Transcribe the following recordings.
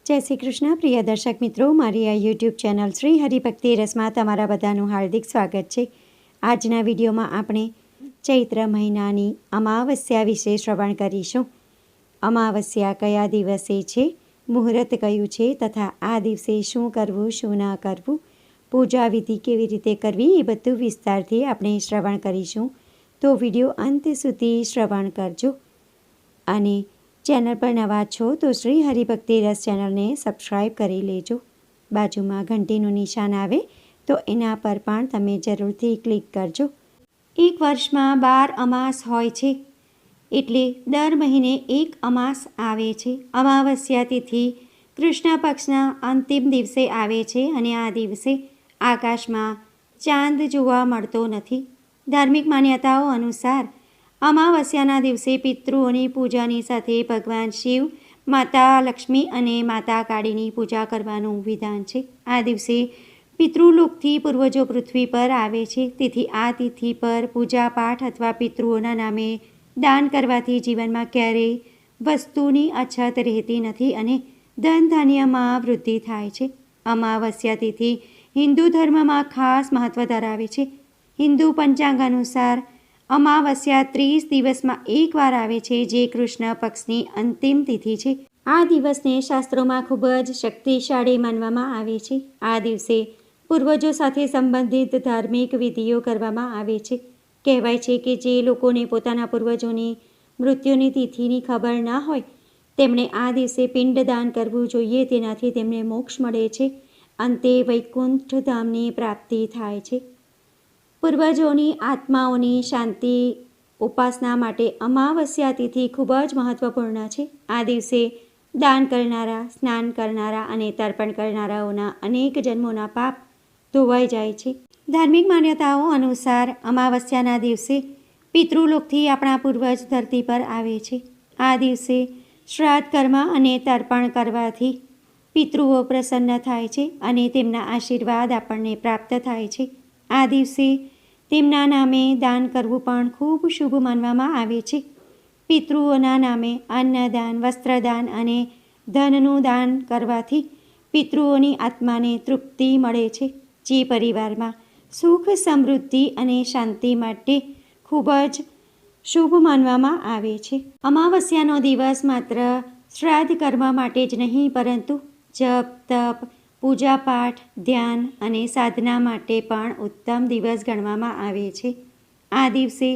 જય શ્રી કૃષ્ણ પ્રિય દર્શક મિત્રો, મારી આ યુટ્યુબ ચેનલ શ્રી હરિભક્તિ રસમાં તમારા બધાનું હાર્દિક સ્વાગત છે. આજના વિડીયોમાં આપણે ચૈત્ર મહિનાની અમાવસ્યા વિશે શ્રવણ કરીશું. અમાવસ્યા કયા દિવસે છે, મુહૂર્ત કયું છે તથા આ દિવસે શું કરવું શું ન કરવું, પૂજા વિધિ કેવી રીતે કરવી એ બધું વિસ્તારથી આપણે શ્રવણ કરીશું. તો વિડીયો અંત સુધી શ્રવણ કરજો. અને ચેનલ પર નવા છો તો શ્રી હરિભક્તિ રસ ચેનલને સબસ્ક્રાઈબ કરી લેજો. બાજુમાં ઘંટીનું નિશાન આવે તો એના પર પણ તમે જરૂરથી ક્લિક કરજો. એક વર્ષમાં 12 અમાસ હોય છે, એટલે દર મહિને એક અમાસ આવે છે. અમાવસ્યા તિથિ કૃષ્ણ પક્ષના અંતિમ દિવસે આવે છે અને આ દિવસે આકાશમાં ચાંદ જોવા મળતો નથી. ધાર્મિક માન્યતાઓ અનુસાર અમાવસ્યાના દિવસે પિતૃઓની પૂજાની સાથે ભગવાન શિવ, માતા લક્ષ્મી અને માતા કાળીની પૂજા કરવાનું વિધાન છે. આ દિવસે પિતૃલોકથી પૂર્વજો પૃથ્વી પર આવે છે. તેથી આ તિથિ પર પૂજાપાઠ અથવા પિતૃઓના નામે દાન કરવાથી જીવનમાં ક્યારેય વસ્તુની અછત રહેતી નથી અને ધન ધાન્યમાં વૃદ્ધિ થાય છે. અમાવસ્યા તિથિ હિન્દુ ધર્મમાં ખાસ મહત્વ ધરાવે છે. હિન્દુ પંચાંગ અનુસાર અમાવસ્યા 30 દિવસમાં એકવાર આવે છે, જે કૃષ્ણ પક્ષની અંતિમ તિથિ છે. આ દિવસને શાસ્ત્રોમાં ખૂબ જ શક્તિશાળી માનવામાં આવે છે. આ દિવસે પૂર્વજો સાથે સંબંધિત ધાર્મિક વિધિઓ કરવામાં આવે છે. કહેવાય છે કે જે લોકોને પોતાના પૂર્વજોની મૃત્યુની તિથિની ખબર ના હોય તેમણે આ દિવસે પિંડદાન કરવું જોઈએ. તેનાથી તેમને મોક્ષ મળે છે. અંતે વૈકુંઠ ધામની પ્રાપ્તિ થાય છે. પૂર્વજોની આત્માઓની શાંતિ ઉપાસના માટે અમાવસ્યા તિથિ ખૂબ જ મહત્વપૂર્ણ છે. આ દિવસે દાન કરનારા, સ્નાન કરનારા અને તર્પણ કરનારાઓના અનેક જન્મોના પાપ ધોવાઈ જાય છે. ધાર્મિક માન્યતાઓ અનુસાર અમાવસ્યાના દિવસે પિતૃલોકથી આપણા પૂર્વજ ધરતી પર આવે છે. આ દિવસે શ્રાદ્ધ કર્મ અને તર્પણ કરવાથી પિતૃઓ પ્રસન્ન થાય છે અને તેમના આશીર્વાદ આપણને પ્રાપ્ત થાય છે. આ દિવસે તેમના નામે દાન કરવું પણ ખૂબ શુભ માનવામાં આવે છે. પિતૃઓના નામે અન્નદાન, વસ્ત્રદાન અને ધનનું દાન કરવાથી પિતૃઓની આત્માને તૃપ્તિ મળે છે, જે પરિવારમાં સુખ, સમૃદ્ધિ અને શાંતિ માટે ખૂબ જ શુભ માનવામાં આવે છે. અમાવસ્યાનો દિવસ માત્ર શ્રાદ્ધ કર્મ માટે જ નહીં, પરંતુ જપ, તપ, પૂજાપાઠ, ધ્યાન અને સાધના માટે પણ ઉત્તમ દિવસ ગણવામાં આવે છે. આ દિવસે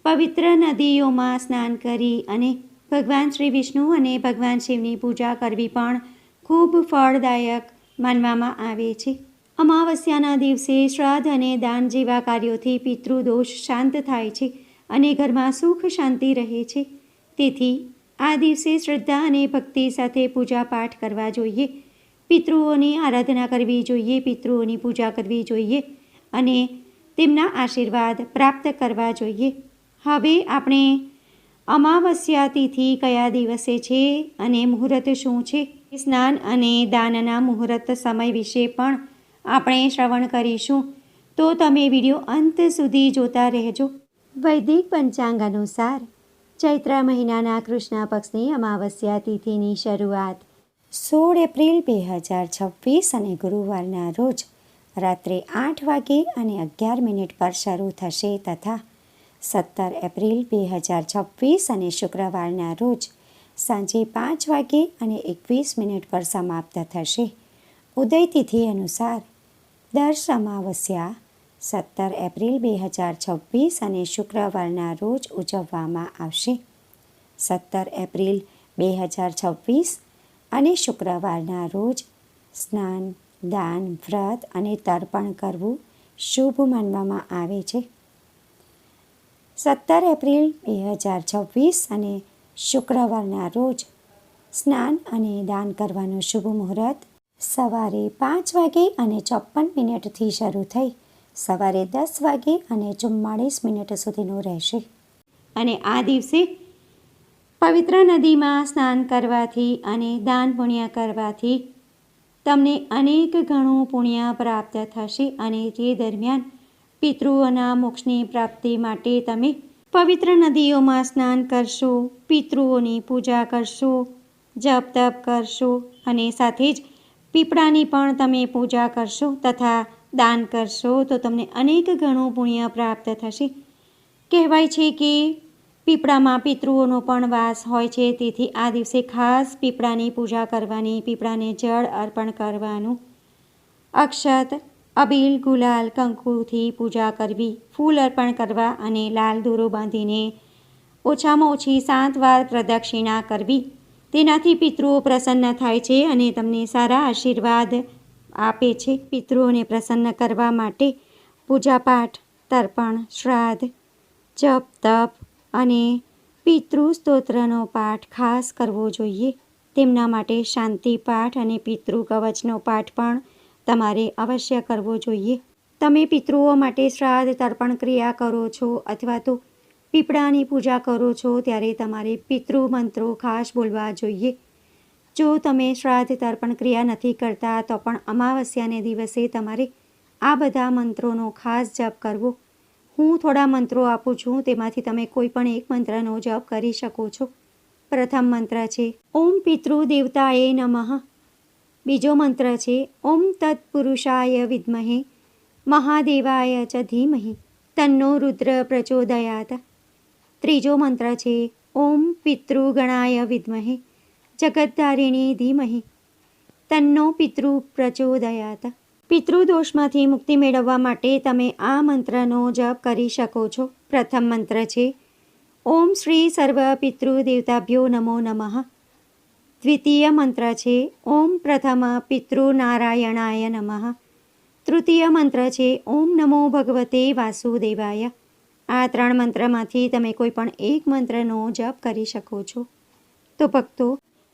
પવિત્ર નદીઓમાં સ્નાન કરી અને ભગવાન શ્રી વિષ્ણુ અને ભગવાન શિવની પૂજા કરવી પણ ખૂબ ફળદાયક માનવામાં આવે છે. અમાવસ્યાના દિવસે શ્રાદ્ધ અને દાન જેવા કાર્યોથી પિતૃદોષ શાંત થાય છે અને ઘરમાં સુખ શાંતિ રહે છે. તેથી આ દિવસે શ્રદ્ધા અને ભક્તિ સાથે પૂજાપાઠ કરવા જોઈએ. પિતૃઓની આરાધના કરવી જોઈએ, પિતૃઓની પૂજા કરવી જોઈએ અને તેમના આશીર્વાદ પ્રાપ્ત કરવા જોઈએ. હવે આપણે અમાવસ્યા તિથિ કયા દિવસે છે અને મુહૂર્ત શું છે, સ્નાન અને દાનના મુહૂર્ત સમય વિશે પણ આપણે શ્રવણ કરીશું. તો તમે વિડીયો અંત સુધી જોતા રહેજો. વૈદિક પંચાંગ અનુસાર ચૈત્ર મહિનાના કૃષ્ણ પક્ષની અમાવસ્યા તિથિની શરૂઆત 16 એપ્રિલ 2026 અને ગુરુવારના રોજ રાત્રે 8 વાગે અને 11 મિનિટ પર શરૂ થશે તથા 17 એપ્રિલ 2026 અને શુક્રવારના રોજ સાંજે 5 વાગે અને 21 મિનિટ પર સમાપ્ત થશે. ઉદય તિથિ અનુસાર દર અમાવસ્યા 17 એપ્રિલ 2026 અને શુક્રવારના રોજ ઉજવવામાં આવશે. 17 એપ્રિલ 2026 અને શુક્રવારના રોજ સ્નાન, દાન, વ્રત અને તર્પણ કરવું શુભ માનવામાં આવે છે. 17 એપ્રિલ 2026 અને શુક્રવારના રોજ સ્નાન અને દાન કરવાનું શુભ મુહૂર્ત સવારે 5 વાગે અને 54 મિનિટથી શરૂ થઈ સવારે 10 વાગે અને 44 મિનિટ સુધીનું રહેશે. અને આ દિવસે પવિત્ર નદીમાં સ્નાન કરવાથી અને દાન પુણ્ય કરવાથી તમને અનેક ગણું પુણ્ય પ્રાપ્ત થશે અને તે દરમિયાન પિતૃઓના મોક્ષની પ્રાપ્તિ માટે તમે પવિત્ર નદીઓમાં સ્નાન કરશો, પિતૃઓની પૂજા કરશો જપ તપ કરશો અને સાથે જ પીપળાની પણ તમે પૂજા કરશો તથા દાન કરશો તો તમને અનેક ગણું પુણ્ય પ્રાપ્ત થશે. કહેવાય છે કે પીપળામાં પિતૃઓનો પણ વાસ હોય છે, તેથી આ દિવસે ખાસ પીપળાની પૂજા કરવાની, પીપળાને જળ અર્પણ કરવાનું. અક્ષત, અબીલ, ગુલાલ, કંકુથી પૂજા કરવી, ફૂલ અર્પણ કરવા અને લાલ દોરો બાંધીને ઓછામાં ઓછી 7 વાર પ્રદક્ષિણા કરવી. તેનાથી પિતૃઓ પ્રસન્ન થાય છે અને તમને સારા આશીર્વાદ આપે છે. પિતૃઓને પ્રસન્ન કરવા માટે પૂજાપાઠ, તર્પણ, શ્રાદ્ધ, જપ તપ અને પિતૃ સ્તોત્રનો પાઠ ખાસ કરવો જોઈએ. તેમના માટે શાંતિ પાઠ અને પિતૃ કવચનો પાઠ પણ તમારે અવશ્ય કરવો જોઈએ. તમે પિતૃઓ માટે શ્રાદ્ધ તર્પણ ક્રિયા કરો છો અથવા તો પીપળાની પૂજા કરો છો ત્યારે તમારે પિતૃ મંત્રો ખાસ બોલવા જોઈએ. જો તમે શ્રાદ્ધ તર્પણ ક્રિયા નથી કરતા તો પણ અમાવસ્યાને દિવસે તમારે આ બધા મંત્રોનો ખાસ જપ કરવો. હું થોડા મંત્રો આપું છું, તેમાંથી તમે કોઈ પણ એક મંત્રનો જપ કરી શકો છો. પ્રથમ મંત્ર છે ઓમ પિતૃ દેવતાએ નમઃ. બીજો મંત્ર છે ઓમ તત્પુરુષાય વિદ્મહે મહાદેવાય ચ ધીમહિ તન્નો રુદ્ર પ્રચોદયાત. ત્રીજો મંત્ર છે ઓમ પિતૃગણાય વિદ્મહે જગદ્ધારિણી ધીમહિ તન્નો પિતૃ પ્રચોદયાત. પિતૃદોષમાંથી મુક્તિ મેળવવા માટે તમે આ મંત્રનો જપ કરી શકો છો. પ્રથમ મંત્ર છે ઓમ શ્રી સર્વ પિતૃ દેવતાભ્યો નમો નમઃ. દ્વિતીય મંત્ર છે ઓમ પ્રથમ પિતૃનારાયણાય નમઃ. તૃતીય મંત્ર છે ઓમ નમો ભગવતે વાસુદેવાય. આ 3 મંત્રમાંથી તમે કોઈ પણ એક મંત્રનો જપ કરી શકો છો. તો ભક્તો,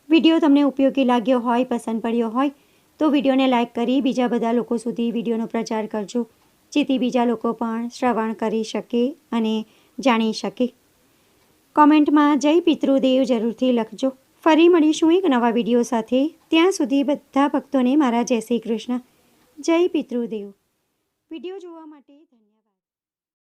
વિડીયો તમને ઉપયોગી લાગ્યો હોય, પસંદ પડ્યો હોય તો વિડીયોને લાઇક કરી બીજા બધા લોકો સુધી વિડીયોનો પ્રચાર કરજો, જેથી બીજા લોકો પણ શ્રવણ કરી શકે અને જાણી શકે. કોમેન્ટમાં જય પિતૃદેવ જરૂરથી લખજો. ફરી મળીશું એક નવા વિડીયો સાથે. ત્યાં સુધી બધા ભક્તોને મારા જય શ્રી કૃષ્ણ. જય પિતૃદેવ. વિડીયો જોવા માટે ધન્યવાદ.